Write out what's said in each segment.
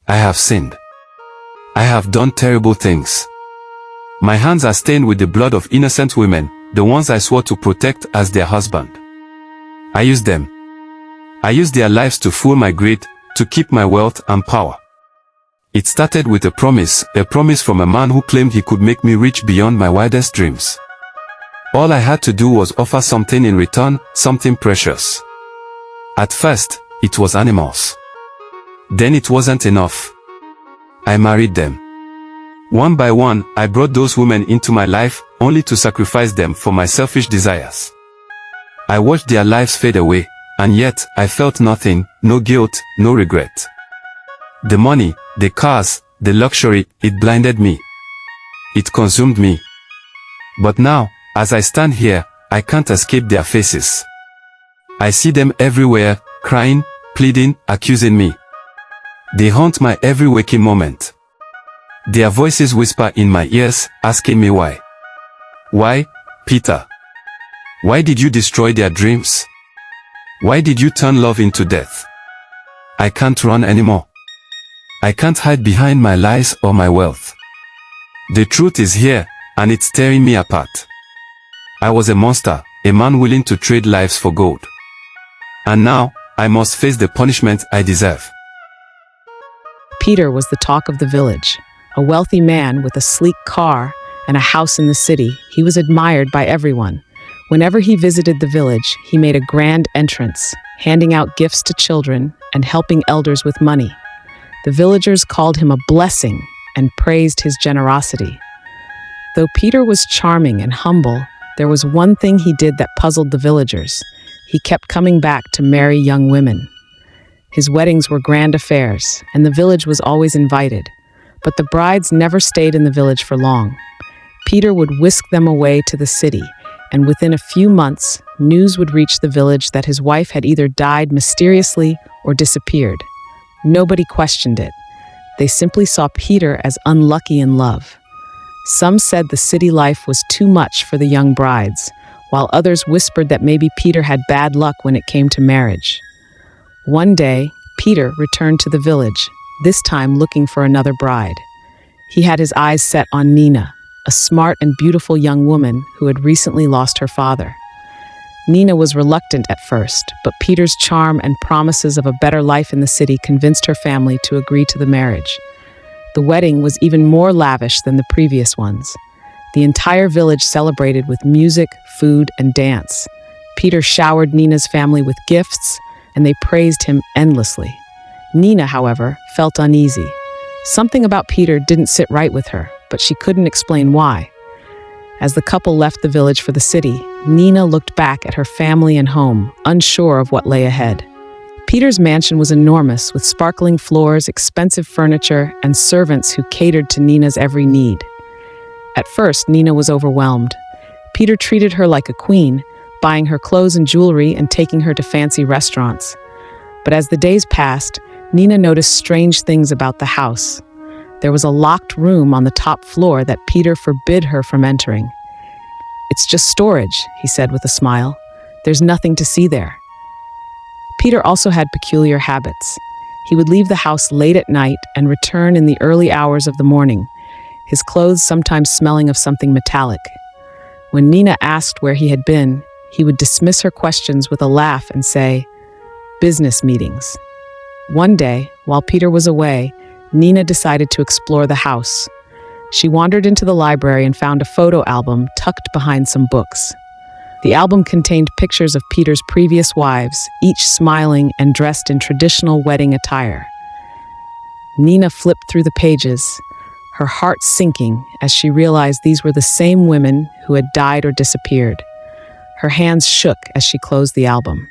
I have sinned. I have done terrible things. My hands are stained with the blood of innocent women, the ones I swore to protect as their husband. I used them. I used their lives to fuel my greed, to keep my wealth and power. It started with a promise from a man who claimed he could make me rich beyond my wildest dreams. All I had to do was offer something in return, something precious. At first, it was animals. Then it wasn't enough. I married them. One by one, I brought those women into my life, only to sacrifice them for my selfish desires. I watched their lives fade away, and yet, I felt nothing, no guilt, no regret. The money, the cars, the luxury, it blinded me. It consumed me. But now, as I stand here, I can't escape their faces. I see them everywhere, crying, pleading, accusing me. They haunt my every waking moment. Their voices whisper in my ears, asking me why. Why, Peter? Why did you destroy their dreams? Why did you turn love into death? I can't run anymore. I can't hide behind my lies or my wealth. The truth is here, and it's tearing me apart. I was a monster, a man willing to trade lives for gold. And now, I must face the punishment I deserve. Peter was the talk of the village. A wealthy man with a sleek car and a house in the city, he was admired by everyone. Whenever he visited the village, he made a grand entrance, handing out gifts to children and helping elders with money. The villagers called him a blessing and praised his generosity. Though Peter was charming and humble, there was one thing he did that puzzled the villagers. He kept coming back to marry young women. His weddings were grand affairs, and the village was always invited. But the brides never stayed in the village for long. Peter would whisk them away to the city, and within a few months, news would reach the village that his wife had either died mysteriously or disappeared. Nobody questioned it. They simply saw Peter as unlucky in love. Some said the city life was too much for the young brides, while others whispered that maybe Peter had bad luck when it came to marriage. One day, Peter returned to the village, this time looking for another bride. He had his eyes set on Nina, a smart and beautiful young woman who had recently lost her father. Nina was reluctant at first, but Peter's charm and promises of a better life in the city convinced her family to agree to the marriage. The wedding was even more lavish than the previous ones. The entire village celebrated with music, food, and dance. Peter showered Nina's family with gifts, and they praised him endlessly. Nina, however, felt uneasy. Something about Peter didn't sit right with her, but she couldn't explain why. As the couple left the village for the city, Nina looked back at her family and home, unsure of what lay ahead. Peter's mansion was enormous, with sparkling floors, expensive furniture, and servants who catered to Nina's every need. At first, Nina was overwhelmed. Peter treated her like a queen, buying her clothes and jewelry and taking her to fancy restaurants. But as the days passed, Nina noticed strange things about the house. There was a locked room on the top floor that Peter forbid her from entering. "It's just storage," he said with a smile. "There's nothing to see there." Peter also had peculiar habits. He would leave the house late at night and return in the early hours of the morning, his clothes sometimes smelling of something metallic. When Nina asked where he had been, he would dismiss her questions with a laugh and say, "Business meetings." One day, while Peter was away, Nina decided to explore the house. She wandered into the library and found a photo album tucked behind some books. The album contained pictures of Peter's previous wives, each smiling and dressed in traditional wedding attire. Nina flipped through the pages, her heart sinking as she realized these were the same women who had died or disappeared. Her hands shook as she closed the album.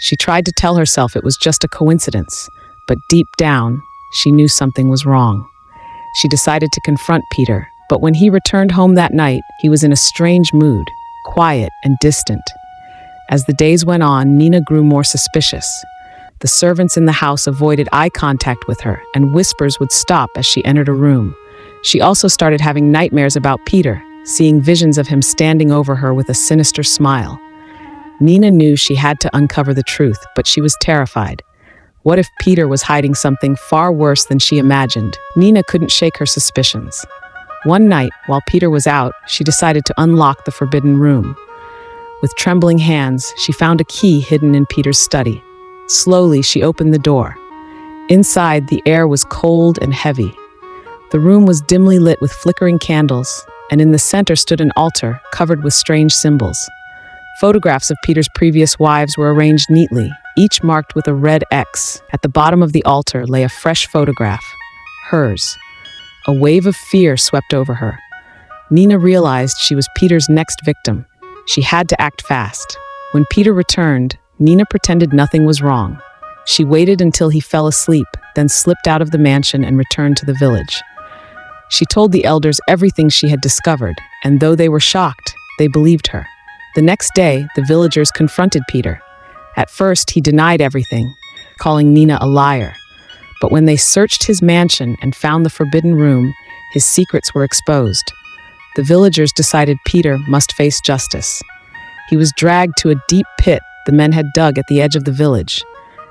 She tried to tell herself it was just a coincidence, but deep down, she knew something was wrong. She decided to confront Peter, but when he returned home that night, he was in a strange mood, quiet and distant. As the days went on, Nina grew more suspicious. The servants in the house avoided eye contact with her, and whispers would stop as she entered a room. She also started having nightmares about Peter, seeing visions of him standing over her with a sinister smile. Nina knew she had to uncover the truth, but she was terrified. What if Peter was hiding something far worse than she imagined? Nina couldn't shake her suspicions. One night, while Peter was out, she decided to unlock the forbidden room. With trembling hands, she found a key hidden in Peter's study. Slowly, she opened the door. Inside, the air was cold and heavy. The room was dimly lit with flickering candles, and in the center stood an altar covered with strange symbols. Photographs of Peter's previous wives were arranged neatly, each marked with a red X. At the bottom of the altar lay a fresh photograph, hers. A wave of fear swept over her. Nina realized she was Peter's next victim. She had to act fast. When Peter returned, Nina pretended nothing was wrong. She waited until he fell asleep, then slipped out of the mansion and returned to the village. She told the elders everything she had discovered, and though they were shocked, they believed her. The next day, the villagers confronted Peter. At first, he denied everything, calling Nina a liar. But when they searched his mansion and found the forbidden room, his secrets were exposed. The villagers decided Peter must face justice. He was dragged to a deep pit the men had dug at the edge of the village.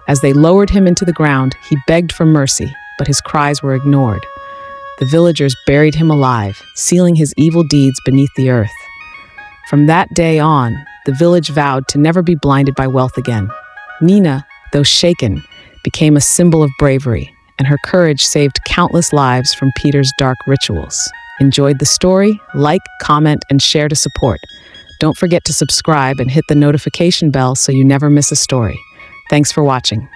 As they lowered him into the ground, he begged for mercy, but his cries were ignored. The villagers buried him alive, sealing his evil deeds beneath the earth. From that day on, the village vowed to never be blinded by wealth again. Nina, though shaken, became a symbol of bravery, and her courage saved countless lives from Peter's dark rituals. Enjoyed the story? Like, comment, and share to support. Don't forget to subscribe and hit the notification bell so you never miss a story. Thanks for watching.